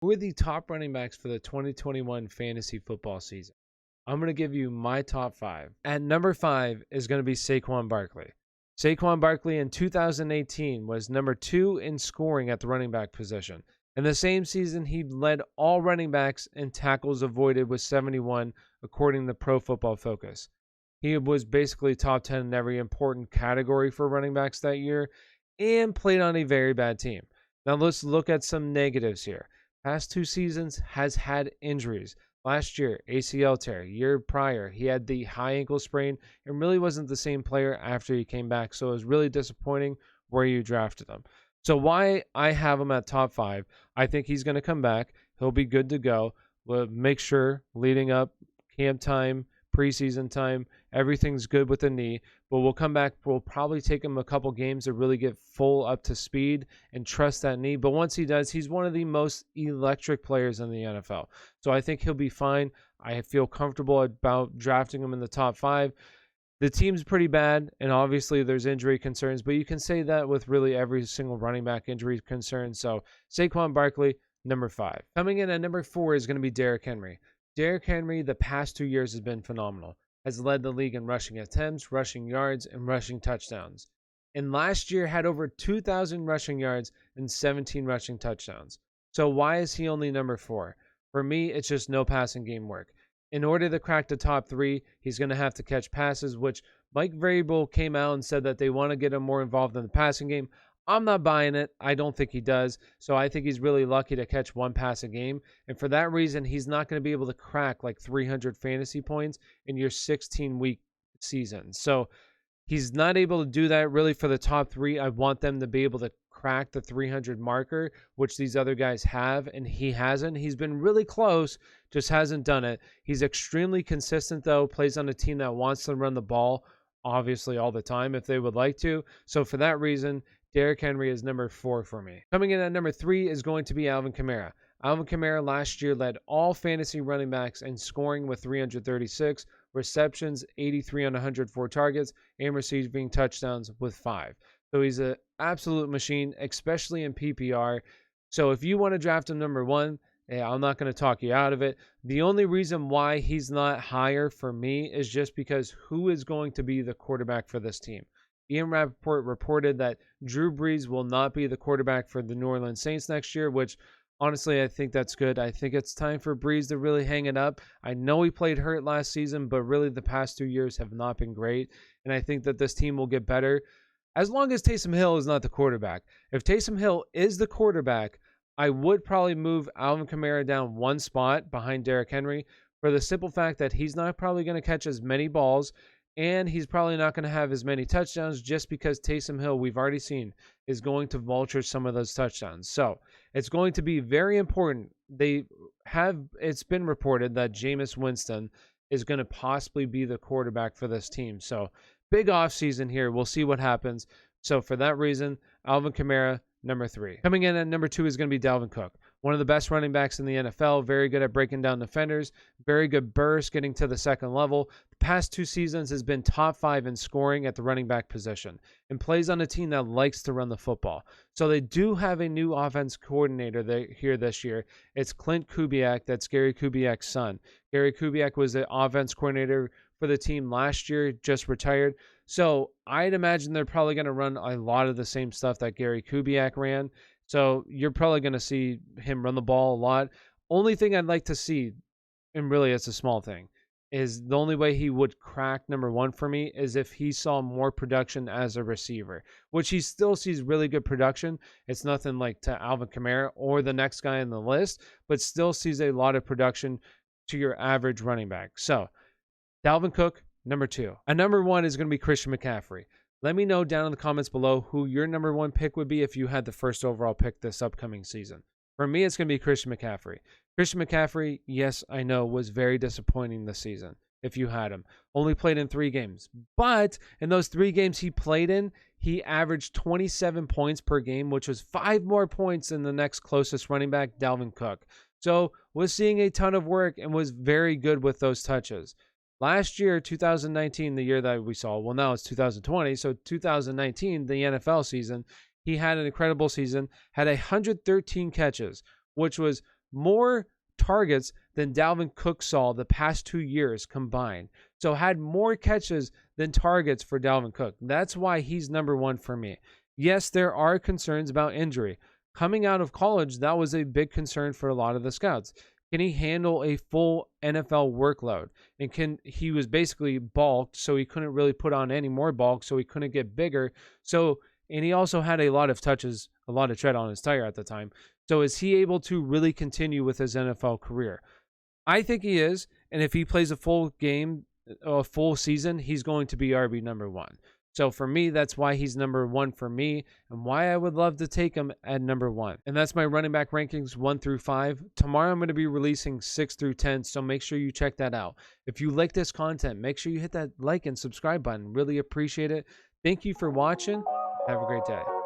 Who are the top running backs for the 2021 fantasy football season? I'm going to give you my top five. At number five is going to be Saquon Barkley. Saquon Barkley in 2018 was number 2 in scoring at the running back position. In the same season, he led all running backs in tackles avoided with 71, according to Pro Football Focus. He was basically top 10 in every important category for running backs that year and played on a very bad team. Now let's look at some negatives here. Past 2 seasons has had injuries. Last year, ACL tear. Year prior, he had the high ankle sprain and really wasn't the same player after he came back. So it was really disappointing where you drafted him. So why I have him at top 5, I think he's going to come back. He'll be good to go. We'll make sure leading up camp time, preseason time, everything's good with the knee, but we'll come back. We'll probably take him a couple games to really get full up to speed and trust that knee. But once he does, he's one of the most electric players in the NFL. So I think he'll be fine. I feel comfortable about drafting him in the top 5. The team's pretty bad, and obviously there's injury concerns, but you can say that with really every single running back injury concern. So Saquon Barkley, number 5. Coming in at number 4 is going to be Derrick Henry. Derrick Henry, the past 2 years, has been phenomenal. Has led the league in rushing attempts, rushing yards, and rushing touchdowns. And last year had over 2,000 rushing yards and 17 rushing touchdowns. So why is he only number 4? For me, it's just no passing game work. In order to crack the top 3, he's going to have to catch passes, which Mike Vrabel came out and said that they want to get him more involved in the passing game. I'm not buying it. I don't think he does. So I think he's really lucky to catch 1 pass a game. And for that reason, he's not going to be able to crack like 300 fantasy points in your 16-week season. So he's not able to do that really for the top 3. I want them to be able to crack the 300 marker, which these other guys have, and he hasn't. He's been really close, just hasn't done it. He's extremely consistent, though, plays on a team that wants to run the ball, obviously, all the time if they would like to. So for that reason, Derrick Henry is number 4 for me. Coming in at number 3 is going to be Alvin Kamara. Alvin Kamara last year led all fantasy running backs in scoring with 336, receptions 83 on 104 targets, and receiving touchdowns with 5. So he's an absolute machine, especially in PPR. So if you want to draft him number 1, I'm not going to talk you out of it. The only reason why he's not higher for me is just because who is going to be the quarterback for this team? Ian Rappaport reported that Drew Brees will not be the quarterback for the New Orleans Saints next year, which honestly, I think that's good. I think it's time for Brees to really hang it up. I know he played hurt last season, but really the past 2 years have not been great. And I think that this team will get better as long as Taysom Hill is not the quarterback. If Taysom Hill is the quarterback, I would probably move Alvin Kamara down 1 spot behind Derrick Henry for the simple fact that he's not probably going to catch as many balls, and he's probably not going to have as many touchdowns just because Taysom Hill, we've already seen, is going to vulture some of those touchdowns. So it's going to be very important. It's been reported that Jameis Winston is going to possibly be the quarterback for this team. So big offseason here. We'll see what happens. So for that reason, Alvin Kamara, number 3. Coming in at number 2 is going to be Dalvin Cook. One of the best running backs in the NFL, very good at breaking down defenders, very good burst, getting to the second level. The past 2 seasons has been top 5 in scoring at the running back position and plays on a team that likes to run the football. So they do have a new offense coordinator here this year. It's Clint Kubiak. That's Gary Kubiak's son. Gary Kubiak was the offense coordinator for the team last year, just retired. So I'd imagine they're probably going to run a lot of the same stuff that Gary Kubiak ran. So you're probably going to see him run the ball a lot. Only thing I'd like to see, and really it's a small thing, is the only way he would crack number 1 for me is if he saw more production as a receiver, which he still sees really good production. It's nothing like to Alvin Kamara or the next guy on the list, but still sees a lot of production to your average running back. So Dalvin Cook, number 2. A number 1 is going to be Christian McCaffrey. Let me know down in the comments below who your number 1 pick would be if you had the first overall pick this upcoming season. For me, it's going to be Christian McCaffrey. Christian McCaffrey, yes, I know, was very disappointing this season if you had him. Only played in 3 games. But in those 3 games he played in, he averaged 27 points per game, which was 5 more points than the next closest running back, Dalvin Cook. So was seeing a ton of work and was very good with those touches. Last year, 2019, the year that we saw, well, now it's 2020, so 2019, the NFL season, he had an incredible season, had 113 catches, which was more targets than Dalvin Cook saw the past 2 years combined. So had more catches than targets for Dalvin Cook. That's why he's number 1 for me. Yes, there are concerns about injury. Coming out of college, that was a big concern for a lot of the scouts. Can he handle a full NFL workload? And he was basically bulked, so he couldn't really put on any more bulk, so he couldn't get bigger. And he also had a lot of touches, a lot of tread on his tire at the time. So is he able to really continue with his NFL career? I think he is, and if he plays a full game, a full season, he's going to be RB number 1. So for me, that's why he's number 1 for me and why I would love to take him at number 1. And that's my running back rankings 1 through 5. Tomorrow I'm going to be releasing 6 through 10, so make sure you check that out. If you like this content, make sure you hit that like and subscribe button. Really appreciate it. Thank you for watching. Have a great day.